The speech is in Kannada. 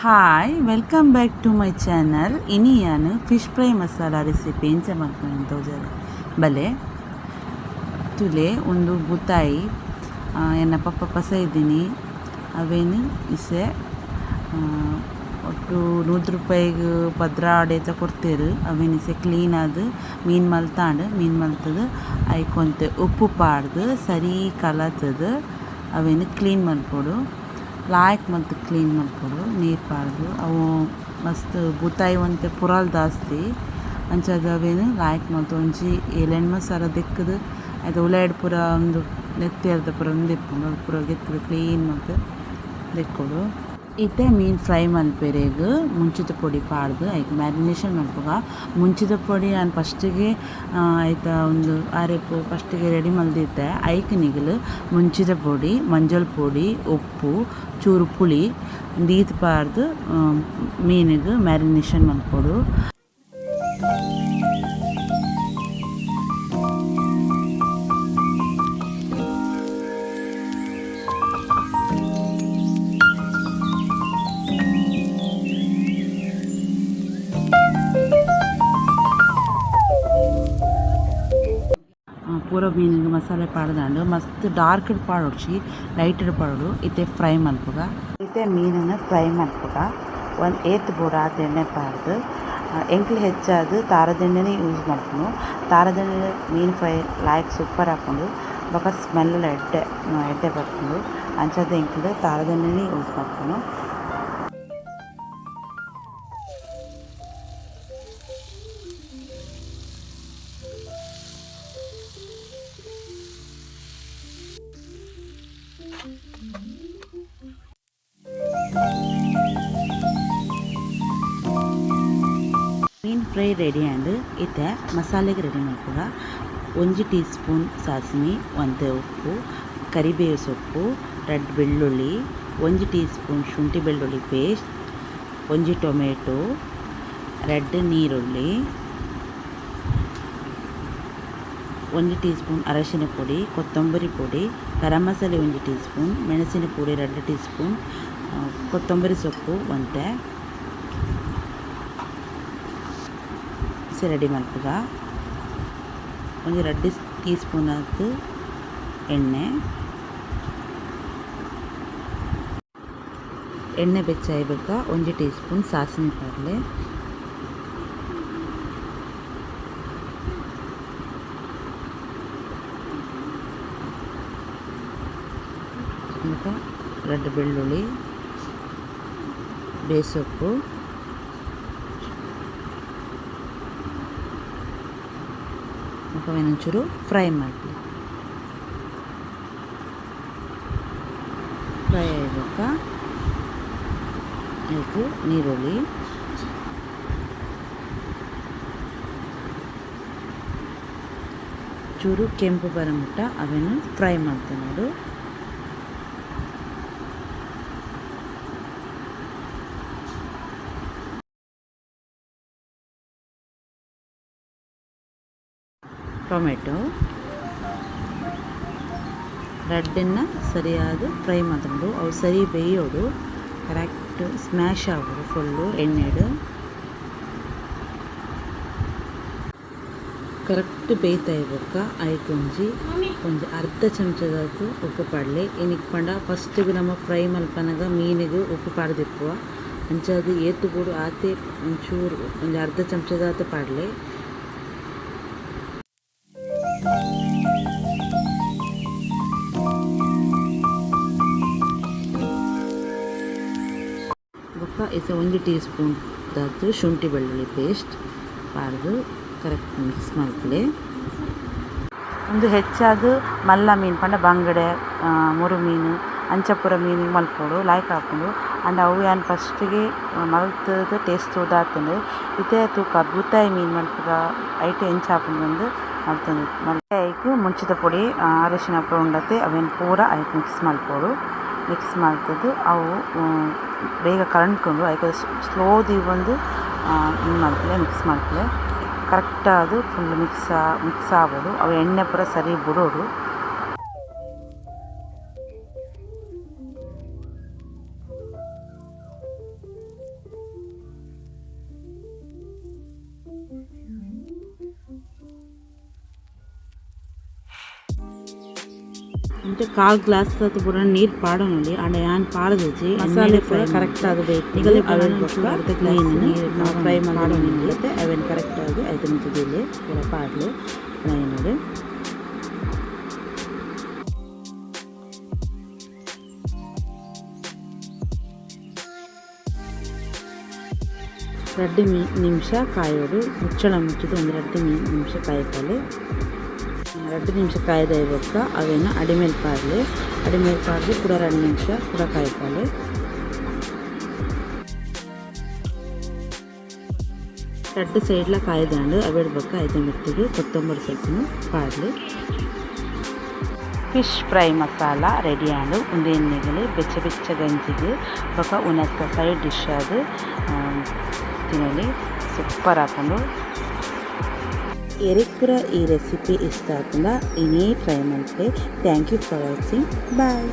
Hi welcome back to my channel. ಇನಿ ನಾನು ಫಿಶ್ ಫ್ರೈ ಮಸಾಲ ರೆಸಿಪಿ ಎಂಚ ಮಾಡ್ಕೊಂಡು ತೋಜರೆ ಬಲೆ ತುಲೆ ಒಂದು ಬುತಾಯಿ ಎನ್ನ ಪಪ್ಪ ಪಸ ಇದ್ದೀನಿ ಅವೇನು ಇಸೆ ಒಟ್ಟು 100 ರೂಪಾಯಿಗೆ ಪದ್ರ ಆಡೇತ ಕೊಡ್ತೇರು. ಅವೇನಿಸೆ ಕ್ಲೀನ್ ಆದು ಮೀನು ಮಲ್ತದು ಐಕೊಂತೆ ಉಪ್ಪು ಪಾಡ್ದು ಸರಿ ಕಲತದು ಅವೇನು ಕ್ಲೀನ್ ಮಲ್ಪೊಡು ಲಾಯ್ಕ್ ಮತ್ತು ಕ್ಲೀನ್ ಮಾಡ್ಕೊಡು ನೀರು ಪಾಡ್ದು ಅವು ಮಸ್ತ್ ಬೂತಾಯಿ ಒಂತೆ ಪುರಾಲ್ ಜಾಸ್ತಿ ಅಂಚಾದ ಅವೇನು ಲಾಯ್ಕ್ ಮತ್ತು ಒಂಜಿ ಏಳೆಣ್ಣು ಮಸಾಲ ದೆಕ್ಕದು ಆಯ್ತು ಉಳ್ಳಾಗಡ್ಡಿ ಪೂರ ಒಂದು ನೆತ್ತಿ ಅರ್ಧ ಪೂರ ಒಂದು ದೆಪ್ಪುಂಡು ಅದು ಪೂರ ಗೆತ್ತದು ಕ್ಲೀನ್ ಮತ್ತು ದೆಕ್ಕೊಡು. ಇತ್ತೆ ಮೀನು ಫ್ರೈ ಮಲ್ಪೆರೆಗ್ ಮುಂಚಿದ ಪೊಡಿ ಪಾಡ್ದು ಐಕ್ ಮ್ಯಾರಿನೇಷನ್ ಮಲ್ಪುಗ ಮುಂಚಿದ ಪೊಡಿ ನಾನು ಫಸ್ಟಿಗೆ ಆಯ್ತಾ ಒಂದು ಆರೆಪ್ಪು ಫಸ್ಟಿಗೆ ರೆಡಿ ಮಲ್ದಿದ್ದೆ ಐಕ್ ನಿಗಲು ಮುಂಚಿದ ಪೊಡಿ ಮಂಜಲ್ ಪೊಡಿ ಉಪ್ಪು ಚೂರು ಪುಳಿ ದೀತ್ ಪಾಡ್ದು ಮೀನಿಗೆ ಮ್ಯಾರಿನೇಷನ್ ಮಲ್ಪೊಡು. ಪೂರ ಮೀನಿಗೆ ಮಸಾಲೆ ಪಾಡ್ದಾಂಡು ಮಸ್ತ್ ಡಾರ್ಕ್ ಪಾಡೋಡ್ಸಿ ಲೈಟ್ ಪಾಡೋಡು ಇತ್ತೆ ಫ್ರೈ ಮಲ್ಪುಗ ಇತ್ತೆ ಮೀನನ್ನು ಫ್ರೈ ಮಲ್ಪುಗ ಒಂದು ಏತ್ ಬೋಡ ಆದ ಎಣ್ಣೆ ಪಾಡ್ದು ಎಂಕ್ಲು ಹೆಚ್ಚಾದ ತಾರದೆಣ್ಣೆನೇ ಯೂಸ್ ಮಾಡ್ಕೊಂಡು ತಾರದೆಣ್ಣೆ ಮೀನು ಫ್ರೈ ಲಾಯ್ಕ್ ಸೂಪರ್ ಹಾಕ್ಕೊಂಡು ಬೊಕ ಸ್ಮೆಲ್ ಎಡ್ಡೆ ಬರ್ಕೊಂಡು ಅಂಚದ ಎಂಕ್ಲು ತಾರದೆಣ್ಣೆನೇ ಯೂಸ್ ಮಾಡ್ಕೊಂಡು ಮೀನು ಫ್ರೈ ರೆಡಿ ಆ್ಯಂಡ್ ಇತ್ತೆ ಮಸಾಲೆಗೆ ರೆಡಿ ಮಾಡ್ಕೊಳ 1 ಟೀ ಸ್ಪೂನ್ ಸಾಸಿವೆ ಒಂದು ಉಪ್ಪು ಕರಿಬೇವು ಸೊಪ್ಪು ರೆಡ್ ಬೆಳ್ಳುಳ್ಳಿ 1 ಟೀ ಸ್ಪೂನ್ ಶುಂಠಿ ಬೆಳ್ಳುಳ್ಳಿ ಪೇಸ್ಟ್ 1 ಟೊಮೆಟೊ ರೆಡ್ ನೀರುಳ್ಳಿ 1 ಟೀ ಸ್ಪೂನ್ ಅರಶಿನ ಪುಡಿ ಕೊತ್ತಂಬರಿ ಪುಡಿ ಗರಂ ಮಸಾಲೆ 1 ಟೀ ಸ್ಪೂನ್ ಮೆಣಸಿನ ಪುಡಿ 2 ಟೀ ಸ್ಪೂನ್ ಕೊತ್ತಂಬರಿ ಸೊಪ್ಪು ಒಂತೆ ರೆಡಿ ಮಲ್ಪುಗ ಒಂದು 2 ಟೀ ಸ್ಪೂನ್ ಆಯ್ತು ಎಣ್ಣೆ ಬೆಚ್ಚಾಯ್ಬೇಕಾ 1 ಟೀ ಸ್ಪೂನ್ ಸಾಸಿವೆ ಪಾಡ್ಲೆ ರೆಡ್ ಬೆಳ್ಳುಳ್ಳಿ ಬೇಸೊಪ್ಪು ಒಂಚೂರು ಫ್ರೈ ಮಾಡಿ ಫ್ರೈ ಆಗಬೇಕಾ ಆಯಿತು ನೀರುಳ್ಳಿ ಚೂರು ಕೆಂಪು ಬರೋಮಟ್ಟ ಅವೇನು ಫ್ರೈ ಮಾಡ್ತೇನೆ ನೋಡು. ಟೊಮೆಟೊ ರೆಡ್ಡನ್ನು ಸರಿಯಾದ ಫ್ರೈ ಮಾಡ್ಕೊಂಡು ಅವು ಸರಿ ಬೇಯೋದು ಕರೆಕ್ಟ್ ಸ್ಮ್ಯಾಶ್ ಆಗೋದು ಫುಲ್ಲು ಎಣ್ಣೆಡು ಕರೆಕ್ಟ್ ಬೇಯ್ತಾ ಇರ್ಬೇಕಾ ಐಕೊಂಜಿ ಒಂದು ಅರ್ಧ ಚಮಚದಾತು ಉಪ್ಪು ಪಾಡಲೆ ಏನಕ್ಕೆ ಪಂಡ ಫಸ್ಟಿಗೆ ನಮ್ಮ ಫ್ರೈ ಮಲ್ಪನಾಗ ಮೀನಿಗೆ ಉಪ್ಪು ಪಾಡ್ದಿಪ್ಪುವ ಅಂಚದು ಏತು ಕೂಡ ಆತೆ ಒಂಚೂರು ಒಂದು ಅರ್ಧ ಚಮಚದಾತು ಪಾಡಲೆ ಇಸ 1 ಟೀ ಸ್ಪೂನ್ ದಾತು ಶುಂಠಿ ಬೆಳ್ಳುಳ್ಳಿ ಪೇಸ್ಟ್ ಪಾಡ್ದು ಕರೆಕ್ಟ್ ಮಿಕ್ಸ್ ಮಾಡ್ಕೊಳ್ಳಿ. ಒಂದು ಹೆಚ್ಚಾದ ಮಲ್ಲ ಮೀನು ಪಂಡ ಬಂಗಡೆ ಮುರು ಮೀನು ಅಂಚಪುರ ಮೀನಿಗೆ ಮಲ್ಪೋಡು ಲಾಯ್ಕ್ ಹಾಕೊಂಡು ಅಂಡ್ ಅವು ಏನು ಫಸ್ಟಿಗೆ ಮಲ್ತದ ಟೇಸ್ಟ್ ಉದಾತಂದು ಇದೇ ತೂಕ ಬೂತಾಯಿ ಮೀನು ಮಲ್ಪುಗ ಐಟೆ ಹೆಂಚು ಹಾಕೊಂಡು ಬಂದು ಮಲ್ತಂದು ಐಕ್ ಮುಂಚಿದ ಪುಡಿ ಅರಿಶಿನ ಪುಡಿ ಉಂಡತೆ ಅವೇನು ಪೂರ ಐಕ್ ಮಿಕ್ಸ್ ಮಲ್ಪೋಡು ಮಿಕ್ಸ್ ಮಾಡ್ತದ್ದು ಅವು ಬೇಗ ಕರಣ್ಕೊಂಡು ಅದಕ್ಕೆ ಸ್ಲೋದಿ ಒಂದು ಮಿಕ್ಸ್ ಮಾಡ್ಕೊಳ್ಳೆ ಕರೆಕ್ಟ್ ಅದು ಫುಲ್ ಮಿಕ್ಸ್ ಆಗೋದು ಅವು ಎಣ್ಣೆ ಪೂರ ಸರಿ ಬಿಡೋದು. అంటే 1/4 ಗ್ಲಾಸ್ ಅದು ಪೂರ ನೀರು ಪಾಡ ನೋಡಿ ಅಂಡ ಯಾನ್ ಪಾಡದಜಿ ಮಸಾಲೆ ಪೂರ ಕರೆಕ್ಟ್ ಆಗಿ ಬೇಕು ಈಗಲೇ ಅವೆನ್ ಅರ್ಧ ಗ್ಲಾಸ್ ನೀರು ಫ್ರೈ ಮಾಡಿ ಮತ್ತೆ ಅವೆನ್ ಕರೆಕ್ಟ್ ಆಗಿ ಐದು ನಿಮಿಷದಲ್ಲಿ ಪೂರ ಪಾಡಲು ಫ್ರೈ ಮಾಡಿ ಎರಡು ನಿಮಿಷ ಕಾಯೋಡು ಮುಚ್ಚಳ ಮುಚ್ಚಿದ್ದು ಒಂದು 2 ನಿಮಿಷ ಕಾಯ್ಕಲೆ 2 ನಿಮಿಷ ಕಾಯ್ದ ಇವಾಗ ಅವೇನು ಅಡಿಮೇಲೆ ಪಾಡಲಿ ಕೂಡ 2 ನಿಮಿಷ ಕೂಡ ಕಾಯ್ಕಲೆ 2 ಸೈಡ್ಲ ಕಾಯ್ದಾಂಡು ಅವೆಡ್ಬೇಕು 5 ಮಿನಿಟ್ಗೆ ಕೊತ್ತಂಬರಿ ಸೊಪ್ಪನ್ನು ಪಾಡಲಿ ಫಿಶ್ ಫ್ರೈ ಮಸಾಲ ರೆಡಿ ಆಂಡು ಒಂದು ಎಣ್ಣೆಗೆ ಬೆಚ್ಚ ಗಂಜಿಗೆ ಬೊಕ ಉನಸ್ತ ಸೈಡ್ ಡಿಶ್ ಅದು ತಿನ್ನಲಿ ಸೂಪರ್ ಹಾಕೊಂಡು ಎರಿಕುರ ಈ ರೆಸಿಪಿ ಇಷ್ಟ ಆತಂದ ಇನ್ನೇ ಟ್ರೈ ಮಾಡ್ತೆ thank you for watching bye.